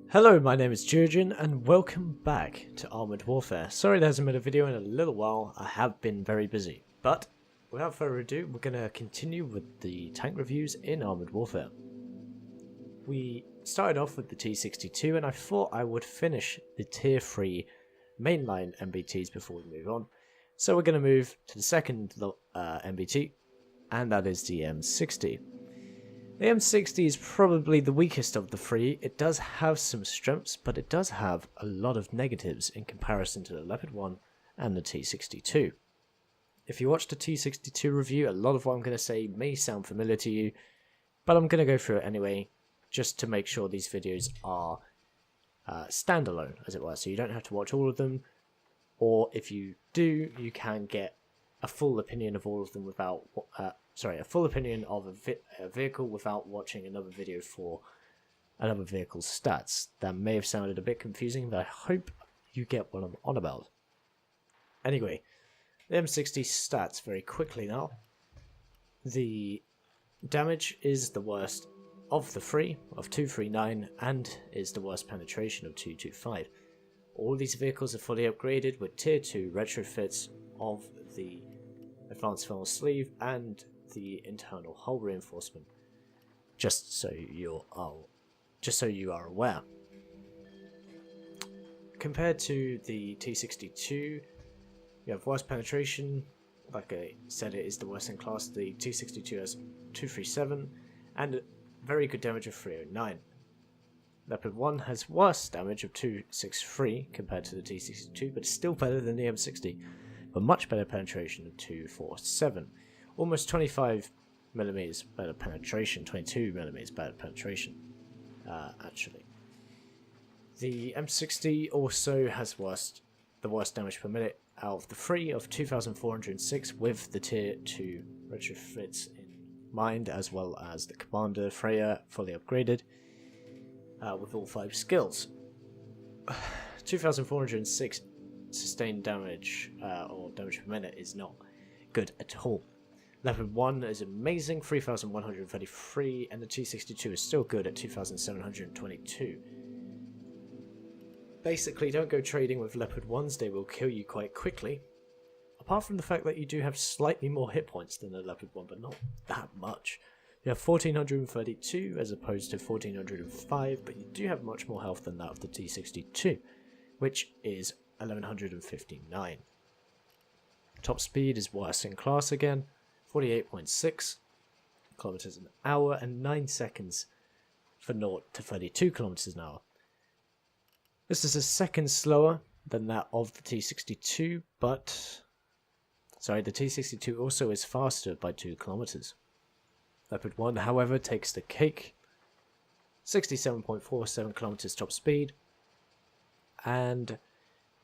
Hello, my name is Geogen and welcome back to Armored Warfare. Sorry there hasn't been a video in a little while, I have been very busy. But without further ado, we're going to continue with the tank reviews in Armored Warfare. We started off with the T62 and I thought I would finish the tier 3 mainline MBTs before we move on. So we're going to move to the second MBT, and that is the M60. The M60 is probably the weakest of the three. It does have some strengths, but it does have a lot of negatives in comparison to the Leopard 1 and the T62. If you watched the T62 review, a lot of what I'm going to say may sound familiar to you, but I'm going to go through it anyway, just to make sure these videos are standalone, as it were, so you don't have to watch all of them, or if you do, you can get a full opinion of all of them without... a full opinion of a vehicle without watching another video for another vehicle's stats. That may have sounded a bit confusing, but I hope you get what I'm on about. Anyway, the M60 stats very quickly now. The damage is the worst of the three, of 239, and is the worst penetration of 225. All these vehicles are fully upgraded with tier 2 retrofits of the advanced thermal sleeve and the internal hull reinforcement, just so you are aware. Compared to the T62, you have worse penetration. Like I said, it is the worst in class. The T62 has 237 and very good damage of 309. Leopard 1 has worse damage of 263 compared to the T62, but still better than the M60, but much better penetration of 247. Almost 25mm better penetration, 22mm better penetration, actually. The M60 also has the worst damage per minute out of the three, of 2,406, with the tier 2 retrofits in mind, as well as the Commander Freya fully upgraded with all 5 skills. 2,406 sustained damage, or damage per minute, is not good at all. Leopard 1 is amazing, 3,133, and the T62 is still good at 2,722. Basically, don't go trading with Leopard 1s, they will kill you quite quickly. Apart from the fact that you do have slightly more hit points than the Leopard 1, but not that much. You have 1,432 as opposed to 1,405, but you do have much more health than that of the T62, which is 1,159. Top speed is worse in class again. 48.6 kilometers an hour and 9 seconds for 0 to 32 kilometers an hour. This is a second slower than that of the T62, but the T62 also is faster by 2 kilometers. Leopard 1, however, takes the cake. 67.47 kilometers top speed and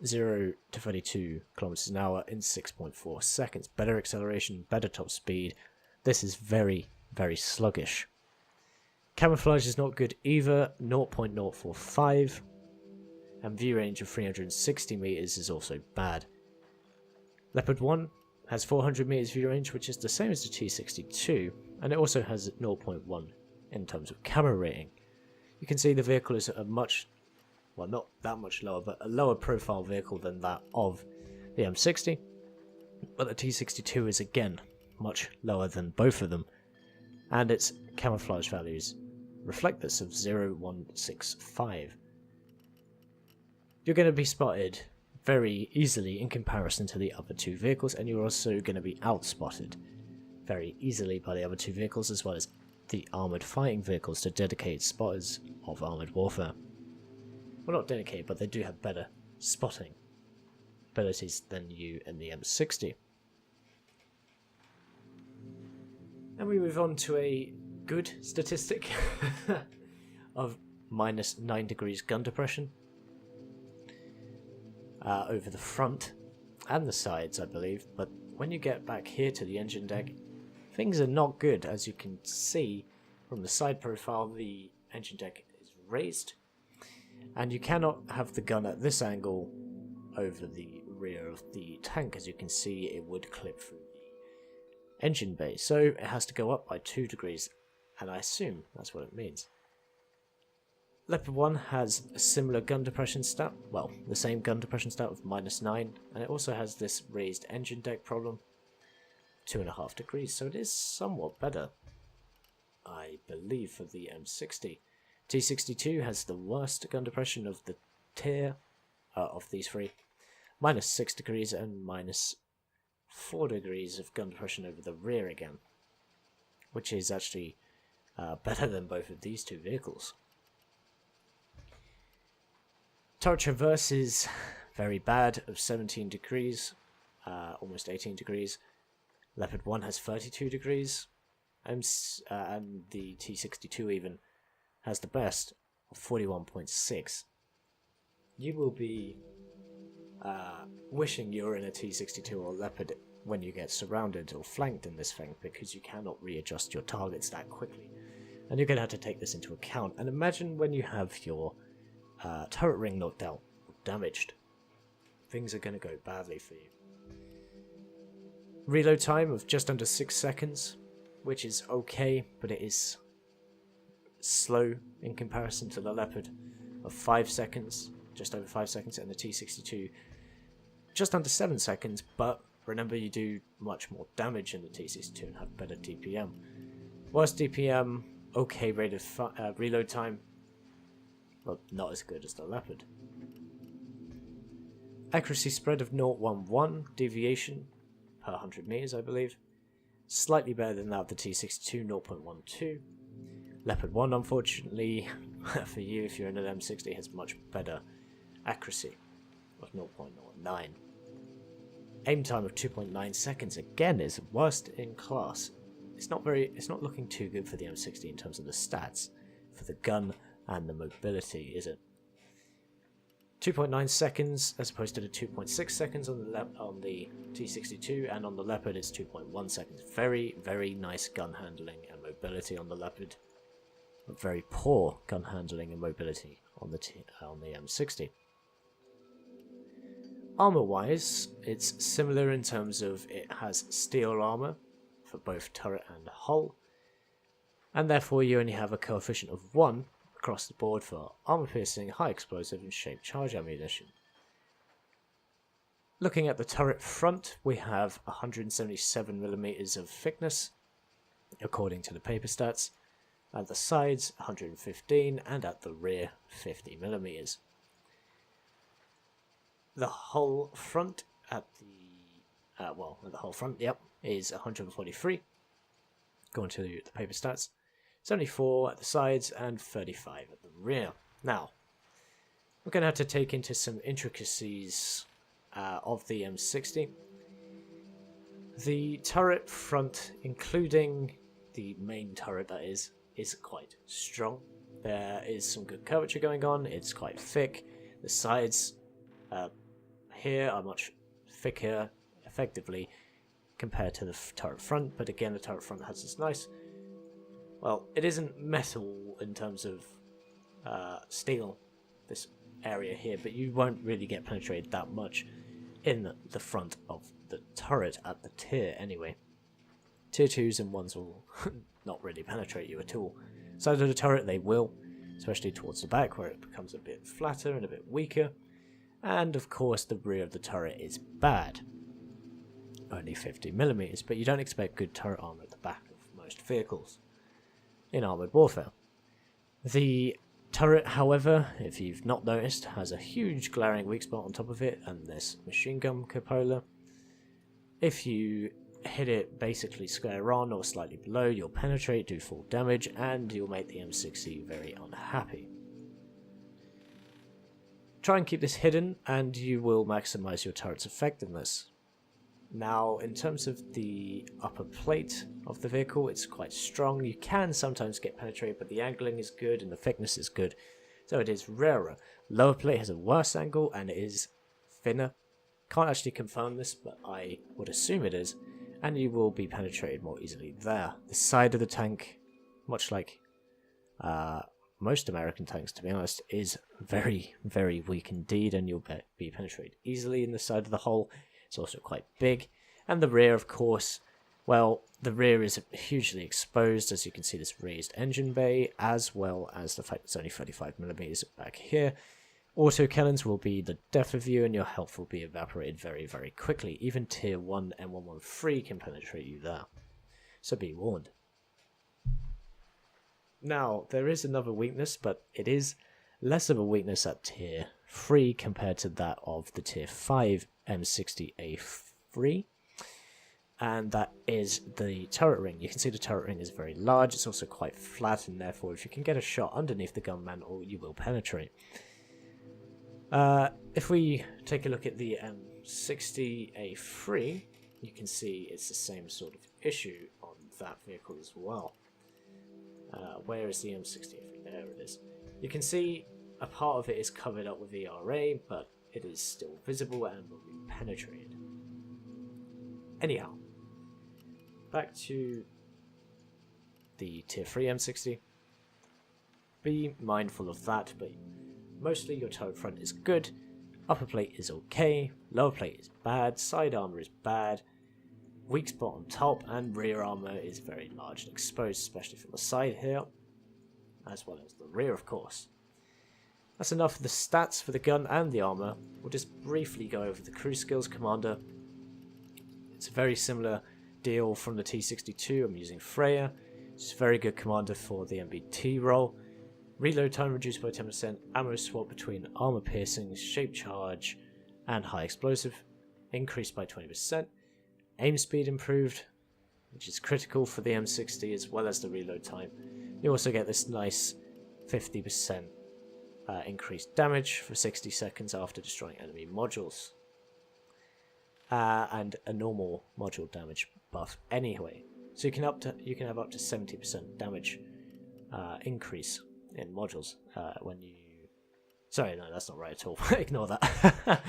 0 to 32 kilometers an hour in 6.4 seconds. Better acceleration, better top speed. This is very, very sluggish. Camouflage is not good either, 0.045, and view range of 360 meters is also bad. Leopard 1 has 400 meters view range, which is the same as the T62, and it also has 0.1 in terms of camera rating. You can see the vehicle is a much, well, not that much lower, but a lower profile vehicle than that of the M60. But the T62 is again much lower than both of them, and its camouflage values reflect this of 0.165. You're going to be spotted very easily in comparison to the other two vehicles, and you're also going to be outspotted very easily by the other two vehicles, as well as the armoured fighting vehicles, the dedicated spotters of Armoured Warfare. Well, not dedicated, but they do have better spotting abilities than you in the M60. And we move on to a good statistic of minus 9 degrees gun depression over the front and the sides, I believe. But when you get back here to the engine deck, things are not good. As you can see from the side profile, the engine deck is raised, and you cannot have the gun at this angle over the rear of the tank. As you can see, it would clip through the engine bay, so it has to go up by 2 degrees, and I assume that's what it means. Leopard 1 has a similar gun depression stat, well, the same gun depression stat of -9, and it also has this raised engine deck problem, 2.5 degrees, so it is somewhat better, I believe, for the M60. T62 has the worst gun depression of the tier of these three, -6 degrees and -4 degrees of gun depression over the rear again, which is actually better than both of these two vehicles. Turret traverse is very bad, of 17 degrees, almost 18 degrees. Leopard 1 has 32 degrees, and the T62 even has the best of 41.6. You will be wishing you're in a T62 or Leopard when you get surrounded or flanked in this thing, because you cannot readjust your targets that quickly. And you're going to have to take this into account. And imagine when you have your turret ring knocked out or damaged. Things are going to go badly for you. Reload time of just under 6 seconds, which is okay, but it is slow in comparison to the Leopard of 5 seconds, just over 5 seconds, and the T62 just under 7 seconds, but remember you do much more damage in the T62 and have better DPM. Worst DPM, okay rate of reload time, well, not as good as the Leopard. Accuracy spread of 0.11, deviation per 100 meters, I believe. Slightly better than that of the T62, 0.12. Leopard 1, unfortunately, for you, if you're in an M60, has much better accuracy of 0.09. Aim time of 2.9 seconds, again, is worst in class. It's not looking too good for the M60 in terms of the stats for the gun and the mobility, is it? 2.9 seconds as opposed to the 2.6 seconds on the T62, and on the Leopard it's 2.1 seconds. Very, very nice gun handling and mobility on the Leopard, but very poor gun handling and mobility on the M60. Armor-wise, it's similar in terms of it has steel armor for both turret and hull, and therefore you only have a coefficient of 1 across the board for armor piercing, high explosive and shaped charge ammunition. Looking at the turret front, we have 177mm of thickness according to the paper stats, at the sides 115, and at the rear 50mm. The whole front at the whole front, yep, is 143 going to the paper stats, 74 at the sides and 35 at the rear. Now, we're going to have to take into some intricacies of the M60. The turret front, including the main turret that is quite strong. There is some good curvature going on, it's quite thick. The sides here are much thicker, effectively, compared to the turret front, but again the turret front has this nice, well, it isn't metal in terms of steel, this area here, but you won't really get penetrated that much in the front of the turret at the tier anyway. Tier 2s and 1s will not really penetrate you at all. Side of the turret they will, especially towards the back where it becomes a bit flatter and a bit weaker. And of course the rear of the turret is bad. Only 50mm, but you don't expect good turret armor at the back of most vehicles in armoured warfare. The turret, however, if you've not noticed, has a huge glaring weak spot on top of it and this machine gun cupola. If you hit it basically square on or slightly below, you'll penetrate, do full damage, and you'll make the M60 very unhappy. Try and keep this hidden and you will maximise your turret's effectiveness. Now, in terms of the upper plate of the vehicle, it's quite strong. You can sometimes get penetrated, but the angling is good and the thickness is good, so it is rarer. Lower plate has a worse angle and it is thinner. Can't actually confirm this, but I would assume it is, and you will be penetrated more easily there. The side of the tank, much like most American tanks to be honest, is very, very weak indeed, and you'll be penetrated easily in the side of the hull. It's also quite big, and the rear, of course, Well, the rear is hugely exposed, as you can see this raised engine bay, as well as the fact it's only 35mm back here. Autocannons will be the death of you, and your health will be evaporated very, very quickly. Even tier 1 M113 can penetrate you there, so be warned. Now, there is another weakness, but it is less of a weakness at tier 3 compared to that of the tier 5 M60A3. And that is the turret ring. You can see the turret ring is very large, it's also quite flat, and therefore if you can get a shot underneath the gun mantle, you will penetrate. If we take a look at the M60A3, you can see it's the same sort of issue on that vehicle as well. Where is the M60A3? There it is. You can see a part of it is covered up with ERA, but it is still visible and will be penetrated. Anyhow, back to the tier 3 M60. Be mindful of that, but mostly your turret front is good, upper plate is okay, lower plate is bad, side armor is bad, weak spot on top, and rear armor is very large and exposed, especially from the side here, as well as the rear, of course. That's enough of the stats for the gun and the armor. We'll just briefly go over the crew skills commander. It's a very similar deal from the T62. I'm using Freya. It's a very good commander for the MBT role. Reload time reduced by 10%, ammo swap between armor piercing, shape charge, and high explosive increased by 20%. Aim speed improved, which is critical for the M60, as well as the reload time. You also get this nice 50% increased damage for 60 seconds after destroying enemy modules. And a normal module damage buff anyway. So you can have up to 70% damage increase in modules when you... Sorry, no, that's not right at all. Ignore that.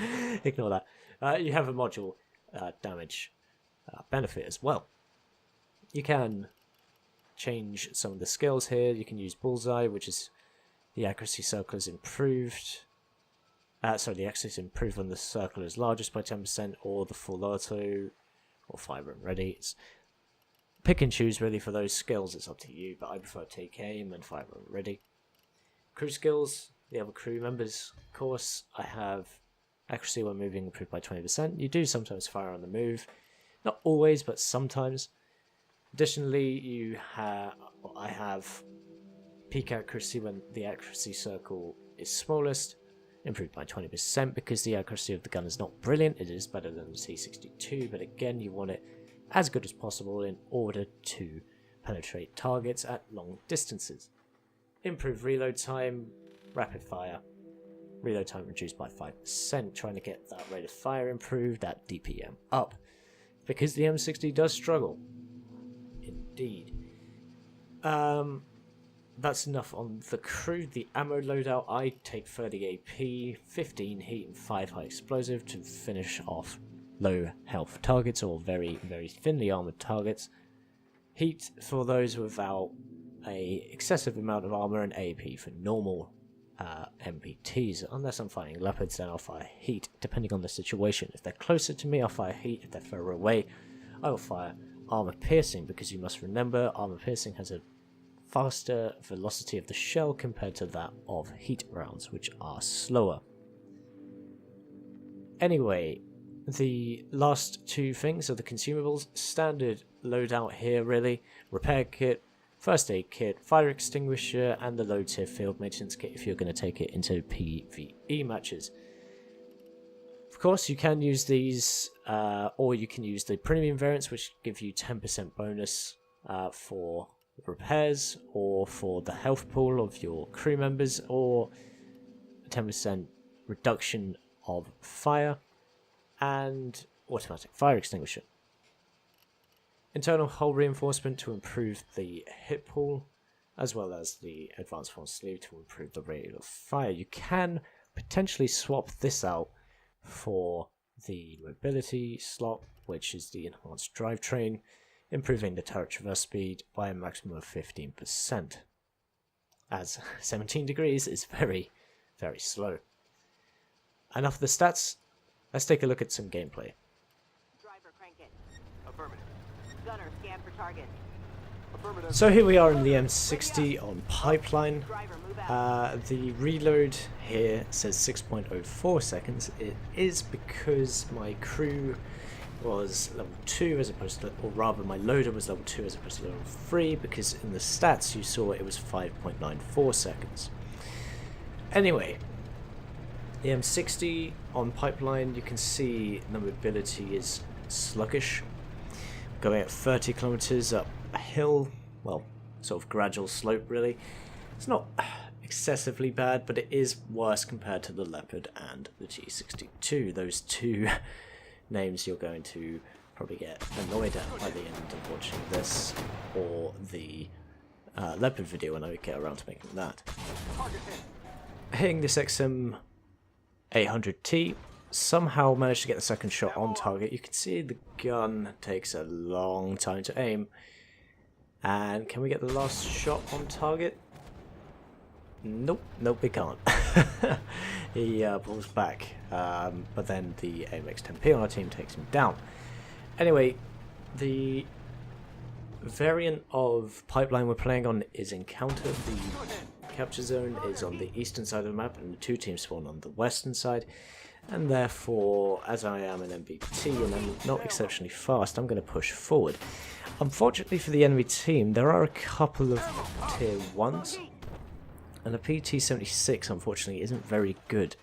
Ignore that. You have a module damage benefit as well. You can change some of the skills here. You can use Bullseye, which is the accuracy circle is improved. The accuracy is improved when the circle is largest by 10%, or the full auto, or fire and ready. It's pick and choose really for those skills. It's up to you, but I prefer take aim and fire and ready. Crew skills, the other crew members, of course, I have accuracy when moving improved by 20%. You do sometimes fire on the move, not always, but sometimes. Additionally, I have peak accuracy when the accuracy circle is smallest, improved by 20%, because the accuracy of the gun is not brilliant. It is better than the T62, but again, you want it as good as possible in order to penetrate targets at long distances. Improved reload time, rapid fire. Reload time reduced by 5%, trying to get that rate of fire improved, that DPM up, because the M60 does struggle. Indeed. That's enough on the crew. The ammo loadout, I take 30 AP, 15 heat, and 5 high explosive to finish off low health targets or very, very thinly armored targets. Heat for those without a excessive amount of armor, and AP for normal MBTs. Unless I'm fighting leopards, then I'll fire heat, depending on the situation. If they're closer to me, I'll fire heat. If they're further away, I will fire armor piercing, because you must remember armor piercing has a faster velocity of the shell compared to that of heat rounds, which are slower. Anyway, the last two things are the consumables. Standard loadout here really. Repair kit, first aid kit, fire extinguisher, and the low tier field maintenance kit if you're going to take it into PvE matches. Of course, you can use these, or you can use the premium variants, which give you 10% bonus for repairs, or for the health pool of your crew members, or a 10% reduction of fire, and automatic fire extinguisher. Internal hull reinforcement to improve the hit pool, as well as the advanced force sleeve to improve the rate of fire. You can potentially swap this out for the mobility slot, which is the enhanced drivetrain, improving the turret traverse speed by a maximum of 15%, as 17 degrees is very, very slow. Enough of the stats, let's take a look at some gameplay. Driver, crank it. Affirmative. Gunner, So here we are in the M60 on pipeline. The reload here says 6.04 seconds. It is because my crew was level 2 as opposed to, or rather my loader was level 2 as opposed to level 3, because in the stats you saw it was 5.94 seconds. Anyway, the M60 on pipeline, you can see the mobility is sluggish. Going at 30 kilometers up a hill, well, sort of gradual slope really. It's not excessively bad, but it is worse compared to the Leopard and the T62. Those two names you're going to probably get annoyed at by the end of watching this, or the Leopard video when I get around to making that. Hitting this XM 800T, somehow managed to get the second shot on target. You can see the gun takes a long time to aim. And can we get the last shot on target? Nope, we can't. He pulls back, but then the AMX-10P on our team takes him down. Anyway, the variant of pipeline we're playing on is Encounter. The capture zone is on the eastern side of the map, and the two teams spawn on the western side. And therefore, as I am an MBT and I'm not exceptionally fast, I'm going to push forward. Unfortunately for the enemy team, there are a couple of tier 1s, and the PT-76 unfortunately isn't very good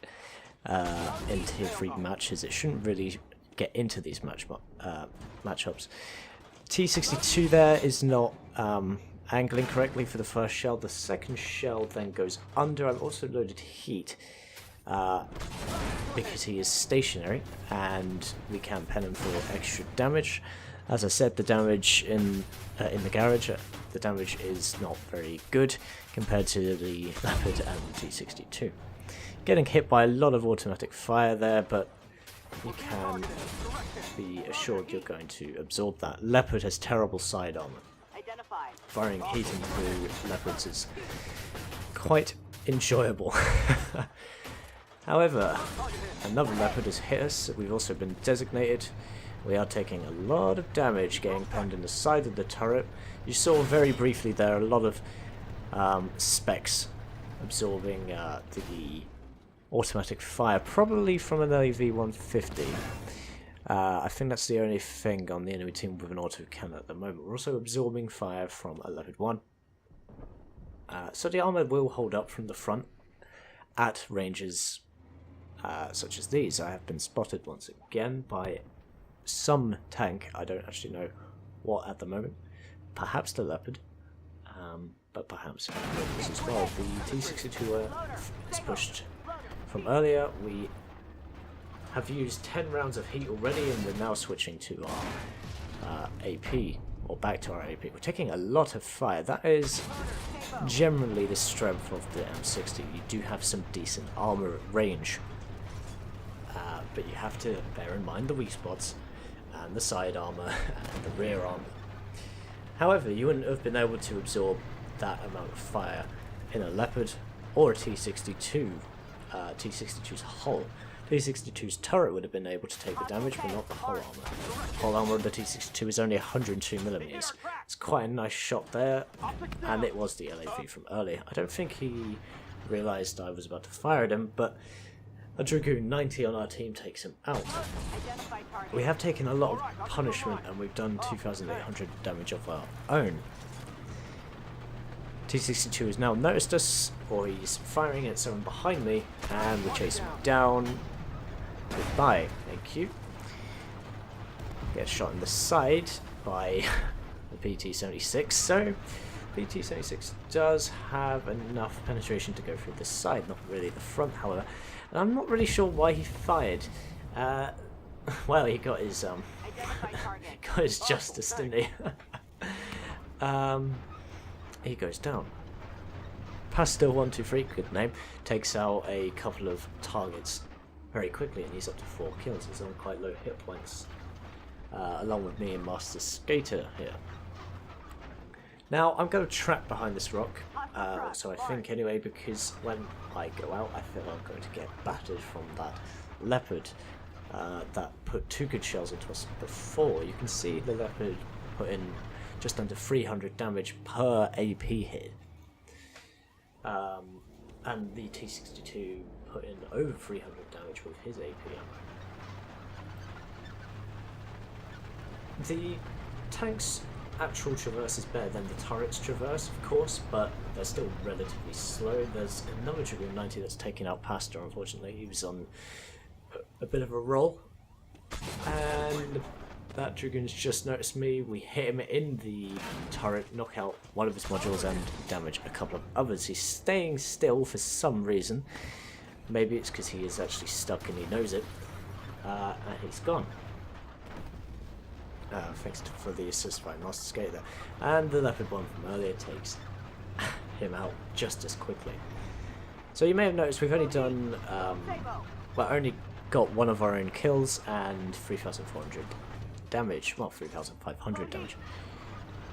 in tier 3 matches. It shouldn't really get into these matchups. T-62 there is not angling correctly for the first shell. The second shell then goes under. I've also loaded heat because he is stationary, and we can pen him for extra damage. As I said, the damage in the garage, the damage is not very good compared to the Leopard and the T62. Getting hit by a lot of automatic fire there, but you can be assured you're going to absorb that. Leopard has terrible side armor. Firing heat into Leopards is quite enjoyable. However, another Leopard has hit us. We've also been designated. We are taking a lot of damage getting penned in the side of the turret. You saw very briefly there a lot of specs absorbing the automatic fire, probably from an LAV-150. I think that's the only thing on the enemy team with an auto cannon at the moment. We're also absorbing fire from a Leopard 1. So the armor will hold up from the front at ranges such as these. I have been spotted once again by some tank. I don't actually know what at the moment. Perhaps the Leopard, but perhaps this as well. The T62 is pushed from earlier. We have used 10 rounds of heat already, and we're now switching to our AP, or back to our AP. We're taking a lot of fire. That is generally the strength of the M60. You do have some decent armor at range, but you have to bear in mind the weak spots and the side armor and the rear armor. However, you wouldn't have been able to absorb that amount of fire in a Leopard or a T62. T62's hull. T62's turret would have been able to take the damage, but not the hull armor. Hull armor of the T62 is only 102mm. It's quite a nice shot there, and it was the LAV from earlier. I don't think he realised I was about to fire at him, but a Dragoon 90 on our team takes him out. We have taken a lot of punishment, and we've done 2,800 damage of our own. T62 has now noticed us, or he's firing at someone behind me, and we chase him down. Goodbye, thank you. Get shot in the side by the PT-76, so PT-76 does have enough penetration to go through the side, not really the front, however. And I'm not really sure why he fired. Well, he got his justice, didn't he? He goes down. Pasta123, good name, takes out a couple of targets very quickly, and he's up to 4 kills. He's on quite low hit points, along with me and Master Skater here. Now, I'm going to trap behind this rock, so I think anyway, because when I go out, I feel I'm going to get battered from that Leopard that put 2 good shells into us before. You can see the Leopard put in just under 300 damage per AP hit. And the T62 put in over 300 damage with his AP ammo. The tank's actual traverse is better than the turret's traverse, of course, but they're still relatively slow. There's another Geogen 90 that's taken out Pastor, unfortunately. He was on a bit of a roll, and that Geogen's just noticed me. We hit him in the turret, knock out one of his modules and damage a couple of others. He's staying still for some reason. Maybe it's because he is actually stuck and he knows it. And he's gone. Thanks for the assist by Master Skate there. And the Leopard one from earlier takes him out just as quickly. So you may have noticed we've only done, only got one of our own kills and 3,400 damage. Well, 3,500 damage.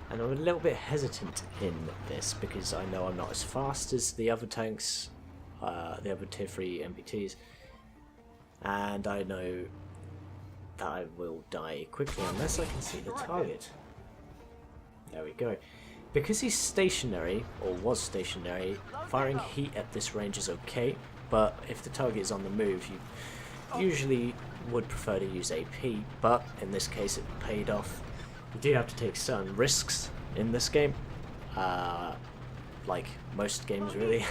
And I'm a little bit hesitant in this because I know I'm not as fast as the other tanks, the other tier 3 MBTs. And I know that I will die quickly unless I can see the target. There we go. Because he's stationary, or was stationary, firing heat at this range is okay, but if the target is on the move, you usually would prefer to use AP, but in this case it paid off. You do have to take certain risks in this game, like most games really,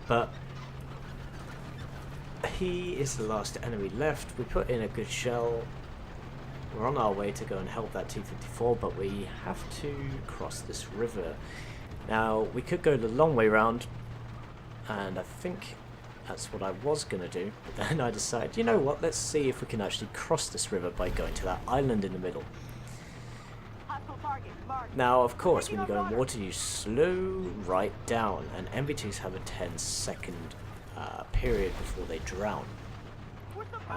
but he is the last enemy left. We put in a good shell. We're on our way to go and help that T-54, but we have to cross this river. Now, we could go the long way round, and I think that's what I was going to do, but then I decided, you know what, let's see if we can actually cross this river by going to that island in the middle. Now, of course, when you go in water, you slow right down, and MBTs have a 10-second period before they drown.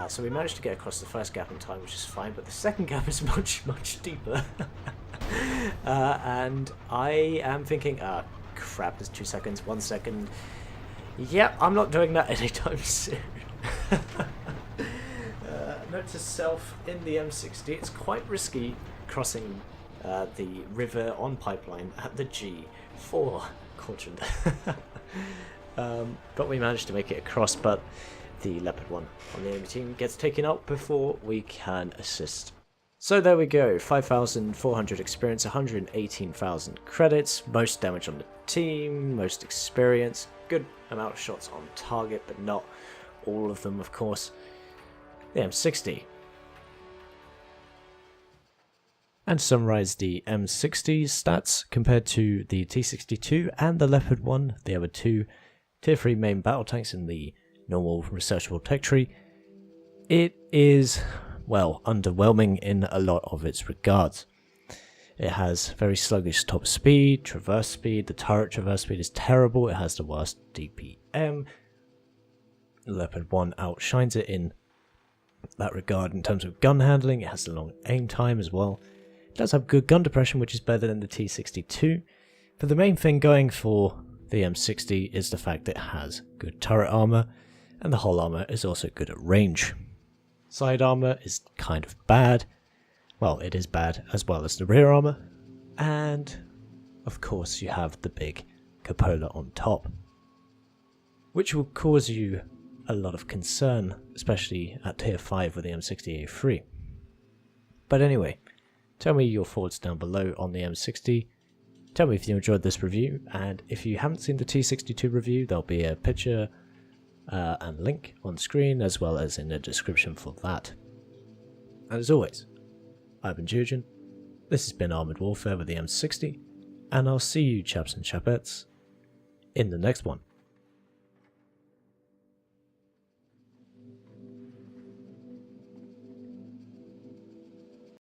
So we managed to get across the first gap in time, which is fine, but the second gap is much, much deeper. And I am thinking, crap, there's 2 seconds, 1 second. Yep, I'm not doing that anytime soon. Note to self, in the M60, it's quite risky crossing the river on pipeline at the G4 quadrant. But we managed to make it across, but the Leopard one on the enemy team gets taken out before we can assist. So there we go, 5,400 experience, 118,000 credits, most damage on the team, most experience, good amount of shots on target, but not all of them, of course. The M60. And summarize the M60's stats compared to the T62 and the Leopard one, the other two tier 3 main battle tanks in the normal researchable tech tree. It is, well, underwhelming in a lot of its regards. It has very sluggish top speed, traverse speed, the turret traverse speed is terrible, it has the worst DPM. The Leopard 1 outshines it in that regard in terms of gun handling, it has the long aim time as well. It does have good gun depression, which is better than the T62, but the main thing going for the M60 is the fact that it has good turret armor, and the hull armor is also good at range. Side armor is kind of bad. Well, it is bad as well as the rear armor. And of course you have the big cupola on top, which will cause you a lot of concern, especially at tier 5 with the M60A3. But anyway, tell me your thoughts down below on the M60. Tell me if you enjoyed this review, and if you haven't seen the T62 review, there'll be a picture and link on screen, as well as in the description for that. And as always, I've been Geogen, this has been Armoured Warfare with the M60, and I'll see you chaps and chapettes in the next one.